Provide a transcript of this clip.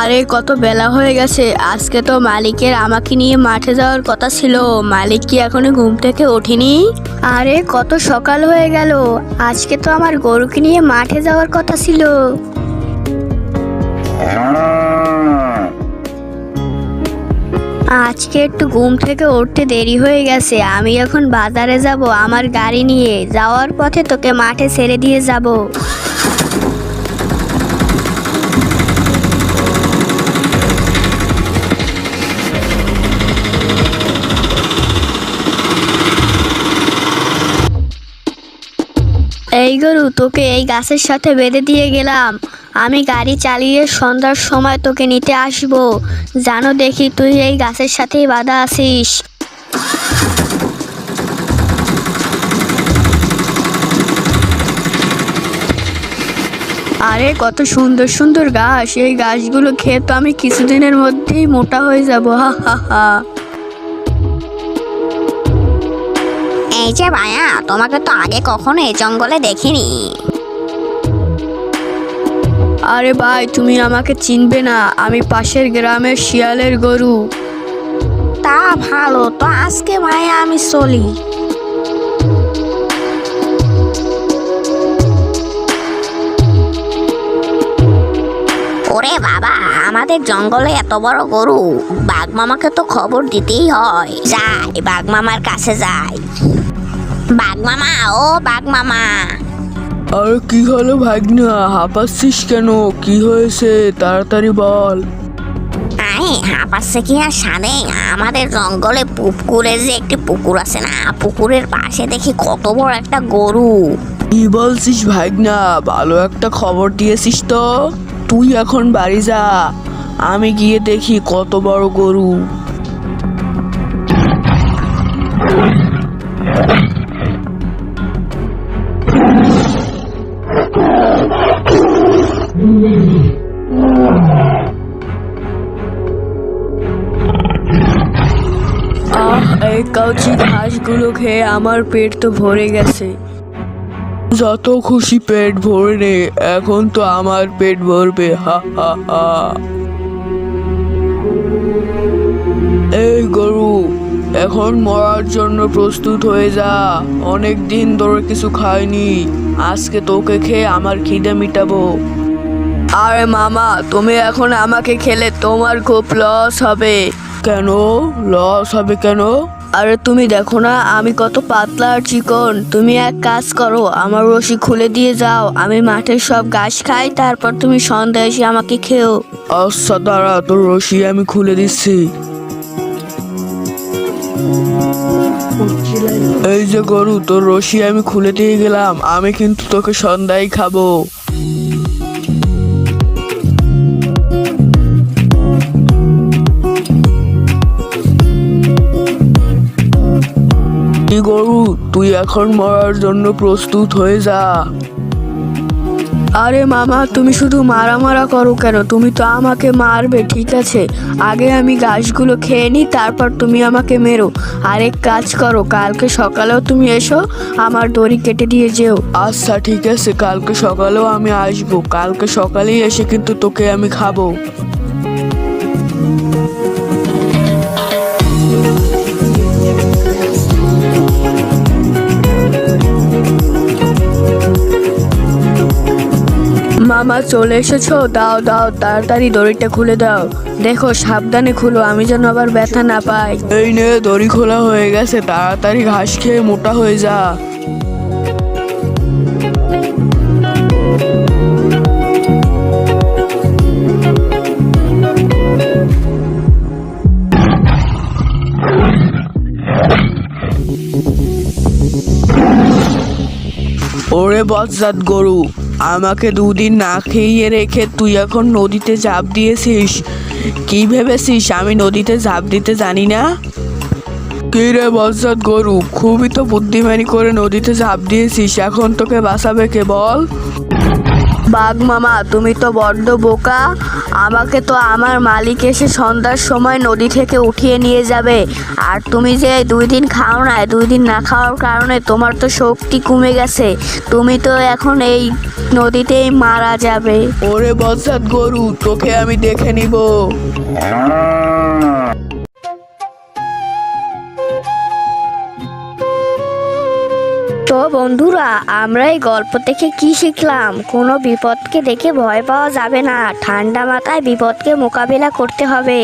আরে কত বেলা হয়ে গেছে, আজকে তো মালিকের আমাকে নিয়ে মাঠে যাওয়ার কথা ছিল। মালিক কি এখনো ঘুম থেকে ওঠেনি? আরে কত সকাল হয়ে গেল, আজকে তো আমার গরুকে নিয়ে মাঠে যাওয়ার কথা ছিল। আজকে একটু ঘুম থেকে উঠতে দেরি হয়ে গেছে, আমি এখন বাজারে যাব আমার গাড়ি নিয়ে। যাওয়ার পথে তোকে মাঠে ছেড়ে দিয়ে যাব। এই গরু, তোকে এই গাছের সাথে বেঁধে দিয়ে গেলাম। আমি গাড়ি চালিয়ে সন্ধ্যার সময় তোকে নিতে আসবো। জানো দেখি তুই এই গাছের সাথেই বাঁধা আছিস। আরে কত সুন্দর সুন্দর গাছ, এই গাছগুলো খেয়ে তো আমি কিছুদিনের মধ্যেই মোটা হয়ে যাব। হা হা হা। এই যে ভাইয়া, তোমাকে তো আগে কখনো এই জঙ্গলে দেখিনি। আরে ভাই, তুমি আমাকে চিনবে না, আমি পাশের গ্রামের শিয়ালের গরু। তা ভালো, তো আজকে ভাইয়া আমি চলি। ওরে বাবা, আমাদের জঙ্গলে এত বড় গরু, বাঘ মামাকে তো খবর দিতেই হয়। যাই, বাঘ মামার কাছে যাই। বাঘ মামা, ও বাঘ মামা। আর কি হলো ভাগনা, হাঁপাচ্ছিস কেন? কি হয়েছে তাড়াতাড়ি বল। আরে হাঁপাচ্ছে কি আর সাদে, আমাদের জঙ্গলে পুকুরের যে একটি পুকুর আছে না, পুকুরের পাশে দেখি কত বড় একটা গরু। কি বলছিস ভাগনা, ভালো একটা খবর দিয়েছিস তো। তুই এখন বাড়ি যা, আমি গিয়ে দেখি কত বড় গরু। এই কচি ঘাসগুলো খেয়ে আমার পেট তো ভরে গেছে। যত খুশি পেট ভরে নে, এখন তো আমার পেট ভরবে। হা হা হা। এই গরু, এখন মরার জন্য প্রস্তুত হয়ে যা। অনেক দিন ধরে কিছু খাইনি, আজকে তোকে খেয়ে আমার খিদে মিটাবো। আরে মামা, তুমি এখন আমাকে খেলে তোমার খুব লস হবে। কেন লস হবে কেন? আরে তুমি দেখো না আমি কত পাতলা আর চিকন। তুমি এক কাজ করো, আমার রশি খুলে দিয়ে যাও, আমি মাঠের সব ঘাস খাই, তারপর তুমি সন্ধ্যায় এসে আমাকে খেও। আচ্ছা দাঁড়া, তোর রশি আমি খুলে দিচ্ছি। এই যে গরু, তোর রশি আমি খুলে দিয়ে গেলাম, আমি কিন্তু তোকে সন্ধ্যায় খাবো। কি গরু, তুই এখন মরার জন্য প্রস্তুত হয়ে যা। আরে মামা, তুমি শুধু মারা মারা করো কেন? তুমি তো আমাকে মারবে, ঠিক আছে? আগে আমি ঘাসগুলো খেয়ে নিই, তারপর তুমি আমাকে মেরো। আরেক কাজ করো, কালকে সকালেও তুমি এসো, আমার দড়ি কেটে দিয়ে যেও। আচ্ছা ঠিক আছে, কালকে সকালেও আমি আসবো। কালকে সকালেই এসে কিন্তু তোকে আমি খাবো। মামা চলে এসেছো? দাও দাও, তাড়াতাড়ি দড়িটা খুলে দাও। দেখো সাবধানে খুলো, আমি যেন আবার ব্যথা না পাই। এই নে, দড়ি খোলা হয়ে গেছে, তাড়াতাড়ি ঘাস খেয়ে মোটা হয়ে যা। ওরে বজ্জাত গরু, আমাকে দুদিন না খেয়ে রেখে তুই এখন নদীতে ঝাঁপ দিয়েছিস। কি ভেবেছিস আমি নদীতে ঝাঁপ দিতে জানি না? কি রে বজ্জাত গরু, খুবই তো বুদ্ধিমানি করে নদীতে ঝাঁপ দিয়েছিস, এখন তোকে বাঁচাবে কে বল? বাঘ মামা, তুমি তো বড্ড বোকা। আমাকে তো আমার মালিক এসে সন্ধ্যার সময় নদী থেকে উঠিয়ে নিয়ে যাবে। আর তুমি যে 2 দিন খাও না, 2 দিন না খাওয়ার কারণে তোমার তো শক্তি কমে গেছে। তুমি তো এখন এই নদীতেই মারা যাবে। ওরে বজ্জাত গরু, তোকে আমি দেখে নিব। তো বন্ধুরা, আমরা এই গল্প থেকে কি শিখলাম? কোনো বিপদকে দেখে ভয় পাওয়া যাবে না, ঠান্ডা মাথায় বিপদকে মোকাবিলা করতে হবে।